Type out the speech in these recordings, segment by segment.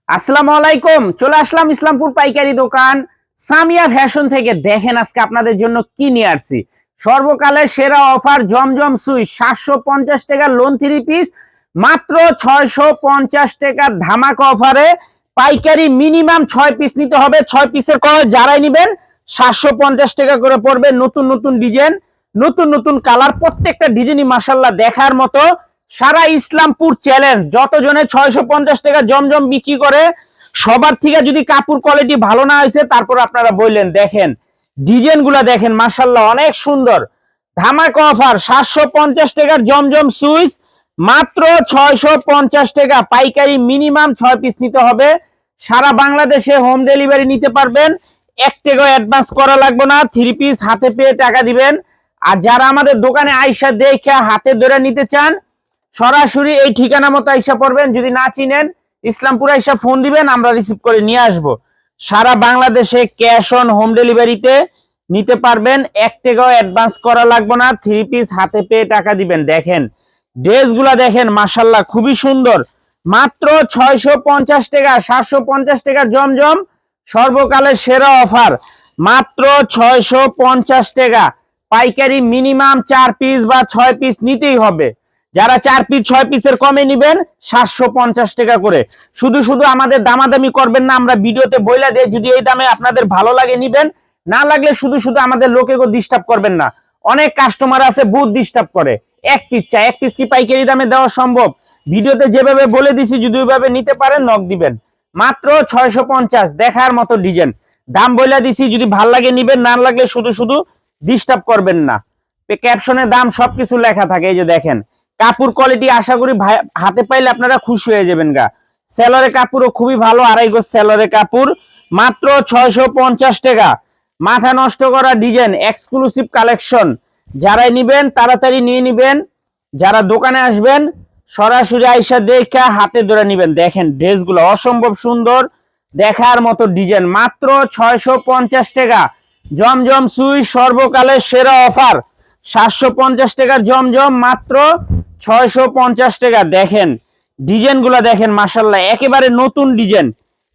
আসসালামু আলাইকুম। চলে আসলাম ইসলামপুর পাইকারি দোকান সামিয়া ফ্যাশন থেকে। দেখেন আজকে আপনাদের জন্য কি নিয়ে আসছি। সর্বকালের সেরা অফার জমজম সুইচ 750 টাকা লোন 3 পিস মাত্র 650 টাকা ধামাকা অফারে। পাইকারি মিনিমাম 6 পিস নিতে হবে। 6 পিসের করে যারাই নেবেন 750 টাকা করে পড়বে। নতুন নতুন ডিজাইন, নতুন নতুন কালার, প্রত্যেকটা ডিজাইনই মাশাআল্লাহ দেখার মতো। সারা ইসলামপুর চ্যালেঞ্জ, যতজনে 650 টাকা জমজম বিক্রি করে সবার থেকে যদি কাপড় কোয়ালিটি ভালো না হয়েছে তারপর আপনারা বললেন। দেখেন ডিজাইন গুলা, দেখেন মাশাআল্লাহ অনেক সুন্দর। ধামাকা অফার 750 টাকার জমজম সুইচ মাত্র 650 টাকা। পাইকারি মিনিমাম 6 পিস নিতে হবে। সারা বাংলাদেশে হোম ডেলিভারি নিতে পারবেন। 1 টাকাও অ্যাডভান্স করা লাগবে না। 3 পিস হাতে পেয়ে টাকা দিবেন। আর যারা আমাদের দোকানে আইসা দেখে হাতে ধরে নিতে চান সরাসরি এই ঠিকানা মতো আইসা পড়বেন। যদি না চিনেন ইসলামপুর আইসা ফোন দিবেন, আমরা রিসিভ করে নিয়ে আসব। সারা বাংলাদেশে ক্যাশ অন হোম ডেলিভারিতে নিতে পারবেন। 1 টাকাও অ্যাডভান্স করা লাগবে না। 3 পিস হাতে পেয়ে টাকা দিবেন। দেখেন ড্রেসগুলা, দেখেন মাশাআল্লাহ খুবই সুন্দর। মাত্র 650 টাকা। 750 টাকার জমজম সর্বকালের সেরা অফার মাত্র 650 টাকা। পাইকারি মিনিমাম 4 পিস বা 6 পিস নিতেই হবে। যারা 4 পিস 6 পিসের কমে নিবেন 750 টাকা করে। শুধু শুধু আমাদের দামাদামি করবেন না, আমরা ভিডিওতে বইলা দেই। যদি এই দামে আপনাদের ভালো লাগে নিবেন, না লাগলে শুধু শুধু আমাদের লোকেকে ডিস্টার্ব করবেন না। অনেক কাস্টমার আছে বহুত ডিস্টার্ব করে। এক পিস চাই, এক পিস কি পাইকারি দামে দেওয়া সম্ভব? ভিডিওতে যেভাবে বলে দিছি যদি ওইভাবে নিতে পারেন নক দিবেন। মাত্র 650, দেখার মতো ডিজাইন। দাম বইলা দিছি, যদি ভাল লাগে নিবেন, না লাগলে শুধু শুধু ডিস্টার্ব করবেন না। ক্যাপশনে দাম সবকিছু লেখা থাকে। এই যে দেখেন কাপড় কোয়ালিটি আশা করি হাতে পাইলে আপনারা খুশি হয়ে যাবেন গা। সেলরের কাপড়ও খুবই ভালো, 2.5 গজ সেলরের কাপড় মাত্র 650 টাকা। মাথা নষ্ট করা ডিজাইন, এক্সক্লুসিভ কালেকশন। যারাই নিবেন তাড়াতাড়ি নিয়ে নিবেন। যারা দোকানে আসবেন সরাসরি আইসা দেখা হাতে ধরে নিবেন। দেখেন ড্রেসগুলো অসম্ভব সুন্দর, দেখার মতো ডিজাইন। মাত্র 650 টাকা। জমজম সুইচ সর্বকালের সেরা অফার 750 টাকার জমজম মাত্র 650 টাকা। দেখেন ডিজাইন গুলা, দেখেন মাশাআল্লাহ একেবারে নতুন ডিজাইন,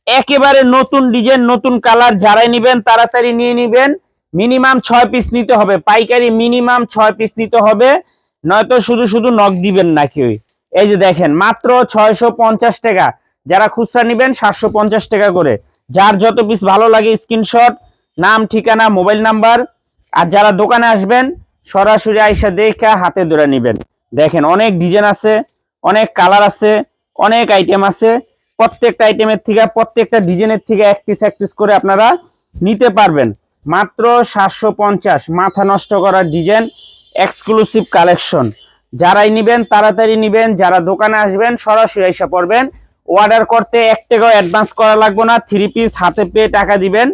একেবারে নতুন ডিজাইন, নতুন কালার। যারাই নিবেন তাড়াতাড়ি নিয়ে নিবেন। মিনিমাম 6 পিস নিতে হবে। পাইকারি মিনিমাম 6 পিস নিতে হবে, নয়তো শুধু শুধু নক দিবেন না কেউ। এই যে দেখেন মাত্র 650 টাকা। যারা খুচরা নিবেন 750 টাকা করে। যার যত পিস ভালো লাগে স্ক্রিনশট, নাম, ঠিকানা, মোবাইল নাম্বার। আর যারা দোকানে আসবেন সরাসরি আইসা দেখা হাতে ধরে নিবেন। দেখেন অনেক ডিজাইন আছে, অনেক কালার আছে, অনেক আইটেম আছে। প্রত্যেকটা আইটেমের থেকে, প্রত্যেকটা ডিজাইনের থেকে এক পিস করে আপনারা নিতে পারবেন। মাত্র 750। মাথা নষ্ট করার ডিজাইন, এক্সক্লুসিভ কালেকশন। যারাই নিবেন তাড়াতাড়ি নিবেন। যারা দোকানে আসবেন সরাসরি আইসা পড়বেন। অর্ডার করতে 1 টাকাও অ্যাডভান্স করা লাগবে না। 3 পিস হাতে পেয়ে টাকা দিবেন।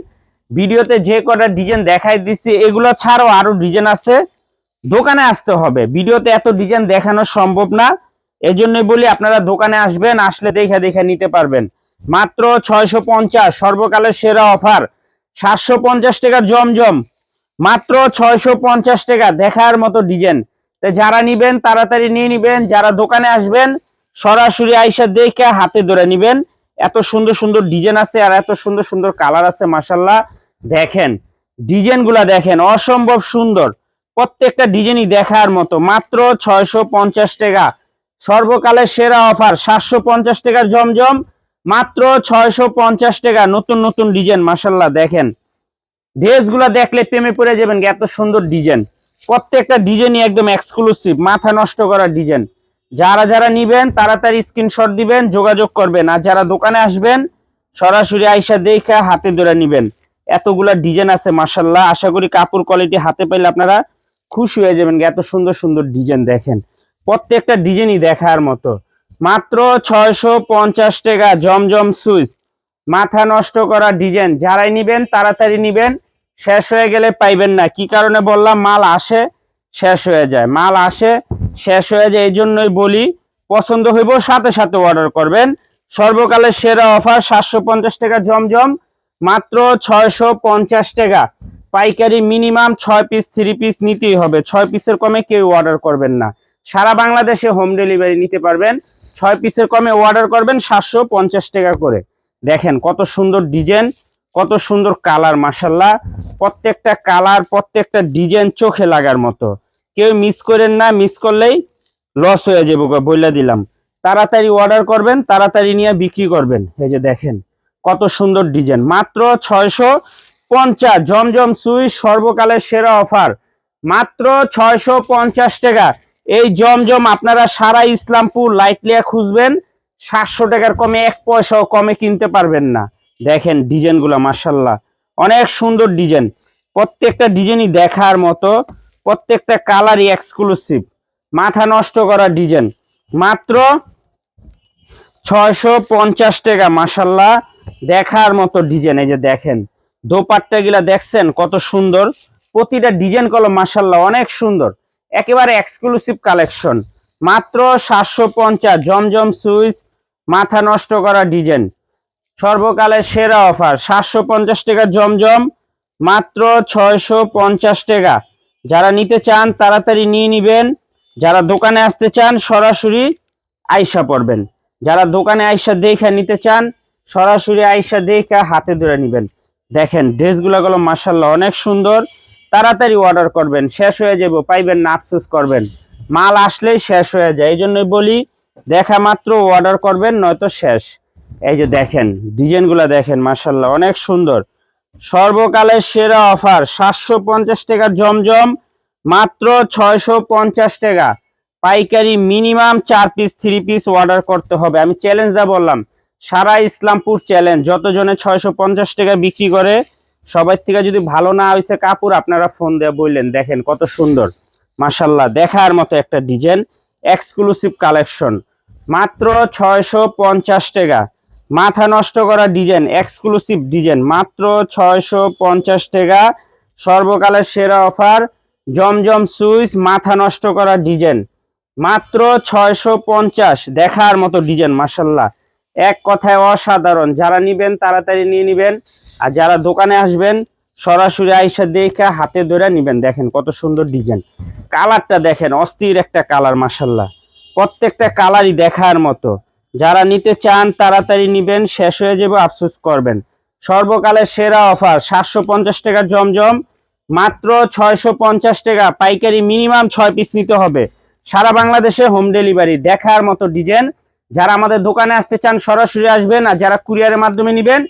ভিডিওতে যে কটা ডিজাইন দেখাই দিচ্ছি এগুলো ছাড়াও আরো ডিজাইন আছে, দোকানে আসতে হবে। ভিডিওতে এত ডিজাইন দেখানো সম্ভব না, এজন্যই বলি আপনারা দোকানে আসবেন, আসলে দেখে দেখে নিতে পারবেন। মাত্র 650, সর্বকালের সেরা অফার 750 টাকার জমজম মাত্র 650 টাকা। দেখার মতো ডিজাইন। যারা নিবেন তাড়াতাড়ি নিয়ে নিবেন। যারা দোকানে আসবেন সরাসরি আইসা দেখে হাতে ধরে নিবেন। এত সুন্দর সুন্দর ডিজাইন আছে আর এত সুন্দর সুন্দর কালার আছে মাশাআল্লাহ। দেখেন ডিজাইন গুলা, দেখেন অসম্ভব সুন্দর। প্রত্যেকটা ডিজাইনই দেখার মতো। মাত্র 650 টাকা। সর্বকালের সেরা অফার 750 টাকার জমজম মাত্র 650 টাকা। নতুন নতুন ডিজাইন মাশাআল্লাহ। দেখেন ড্রেসগুলা দেখলে প্রেমে পড়ে যাবেন। এত সুন্দর ডিজাইন, প্রত্যেকটা ডিজাইনই একদম এক্সক্লুসিভ, মাথা নষ্ট করা ডিজাইন। যারা যারা নিবেন তাড়াতাড়ি স্ক্রিনশট দিবেন, যোগাযোগ করবেন। আর যারা দোকানে আসবেন সরাসরি আইসা দেখে হাতে ধরে নিবেন। এতগুলা ডিজাইন আছে মাশাআল্লাহ। আশা করি কাপড় কোয়ালিটি হাতে পাইলে আপনারা খুশি হয়ে যাবেন। এত সুন্দর সুন্দর ডিজাইন, দেখেন প্রত্যেকটা ডিজাইনই দেখার মতো। মাত্র 650 টাকা জমজম সুইচ, মাথা নষ্ট করা ডিজাইন। যারাই নিবেন তাড়াতাড়ি নিবেন, শেষ হয়ে গেলে পাইবেন না। কি কারণে বললাম? মাল আসে শেষ হয়ে যায়, মাল আসে শেষ হয়ে যায়। এই জন্যই বলি পছন্দ হইব সাথে সাথে অর্ডার করবেন। সর্বকালের সেরা অফার 750 টাকা জমজম মাত্র 650 টাকা। পাইকারি মিনিমাম 6 পিস 3 পিস নিতেই হবে। 6 পিসের কমে কেউ অর্ডার করবেন না। সারা বাংলাদেশে হোম ডেলিভারি নিতে পারবেন। 6 পিসের কমে অর্ডার করবেন 750 টাকা করে। দেখেন কত সুন্দর ডিজাইন, কত সুন্দর কালার, মাশাল্লাহ। প্রত্যেকটা কালার, প্রত্যেকটা ডিজাইন চোখে লাগার মতো। কেউ মিস করেন না, মিস করলেই লস হয়ে যাবে, বইলা দিলাম। তাড়াতাড়ি অর্ডার করবেন, তাড়াতাড়ি নিয়ে বিক্রি করবেন। এই যে দেখেন কত সুন্দর ডিজাইন, মাত্র 650। জমজম সুইচ সর্বকালের সেরা অফার, মাত্র 650 টাকা। এই জমজম আপনারা সারা ইসলামপুর লাইটলিয়া খুঁজবেন, 700 টাকার কমে 1 পয়সাও কমে কিনতে পারবেন না। দেখেন ডিজাইনগুলো, মাশাল্লাহ অনেক সুন্দর ডিজাইন, প্রত্যেকটা ডিজাইনই দেখার মতো, প্রত্যেকটা কালারই এক্সক্লুসিভ, মাথা নষ্ট করা ডিজাইন। মাত্র 650 টাকা, মাশাল্লাহ দেখার মতো ডিজাইন। এই যে দেখেন দোপাট্টা গুলা দেখছেন কত সুন্দর, প্রতিটা ডিজাইন গুলো মাশাল্লাহ অনেক সুন্দর, একেবারে এক্সক্লুসিভ কালেকশন। মাত্র 750। জমজম সুইচ মাথা নষ্ট করা ডিজাইন, সর্বকালের সেরা অফার, 750 টাকা জমজম, মাত্র 650 টাকা। যারা নিতে চান তাড়াতাড়ি নিয়ে নিবেন, যারা দোকানে আসতে চান সরাসরি আইসা পড়বেন, যারা দোকানে আইসা দেখে নিতে চান সরাসরি আইসা দেখে হাতে ধরে নিবেন। দেখেন ড্রেসগুলো গুলো মাশাল্লাহ অনেক সুন্দর, তাড়াতাড়ি অর্ডার করবেন, শেষ হয়ে যাবে, পাইবেন না আফসোস করবেন। মাল আসলেই শেষ হয়ে যায়, এই জন্যই বলি দেখা মাত্র অর্ডার করবেন, নয়তো শেষ। এই যে দেখেন ডিজাইনগুলো দেখেন, মাশাল্লাহ অনেক সুন্দর, সর্বকালের সেরা অফার, 750 টাকার জমজম, মাত্র 650 টাকা। পাইকারি মিনিমাম 4 পিস 3 পিস অর্ডার করতে হবে। আমি চ্যালেঞ্জ দা বললাম, সারা ইসলামপুর চ্যালেঞ্জ, যতজনে 650 টাকা বিক্রি করে সবার থেকে যদি ভালো না হয়েছে কাপড়, আপনারা ফোন দিয়ে বললেন। দেখেন কত সুন্দর, মাশাল্লাহ দেখার মতো একটা ডিজাইন, এক্সক্লুসিভ কালেকশন, মাত্র 650 টাকা। মাথা নষ্ট করা ডিজাইন, এক্সক্লুসিভ ডিজাইন, মাত্র 650 টাকা। সর্বকালের সেরা অফার, জমজম সুইচ মাথা নষ্ট করা ডিজাইন, মাত্র 650। দেখার মতো ডিজাইন, মাশাল্লাহ এক কথায় অসাধারণ। যারা নিবেন তাড়াতাড়ি নিয়ে নিবেন, আর যারা দোকানে আসবেন সরাসরি আইসা দেখে হাতে ধরে নিবেন। দেখেন কত সুন্দর ডিজাইন, কালারটা দেখেন অস্থির একটা কালার, মাশাল্লাহ প্রত্যেকটা কালারই দেখার মতো। যারা নিতে চান তাড়াতাড়ি নিবেন, শেষ হয়ে যাবে, আফসোস করবেন। সর্বকালের সেরা অফার, 750 টাকার জমজম, মাত্র 650 টাকা। পাইকারি মিনিমাম 6 পিস নিতে হবে, সারা বাংলাদেশে হোম ডেলিভারি। দেখার মতো ডিজাইন, যারা আমাদের দোকানে আসতে চান সরাসরি আসবেন, আর যারা কুরিয়ারের মাধ্যমে নিবেন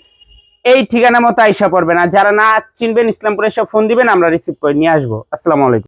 এই ঠিকানা মতো আইসা পড়বেন, আর যারা না চিনবেন ইসলামপুরে এসে ফোন দিবেন, আমরা রিসিভ করে নিয়ে আসবো। আসসালামু আলাইকুম।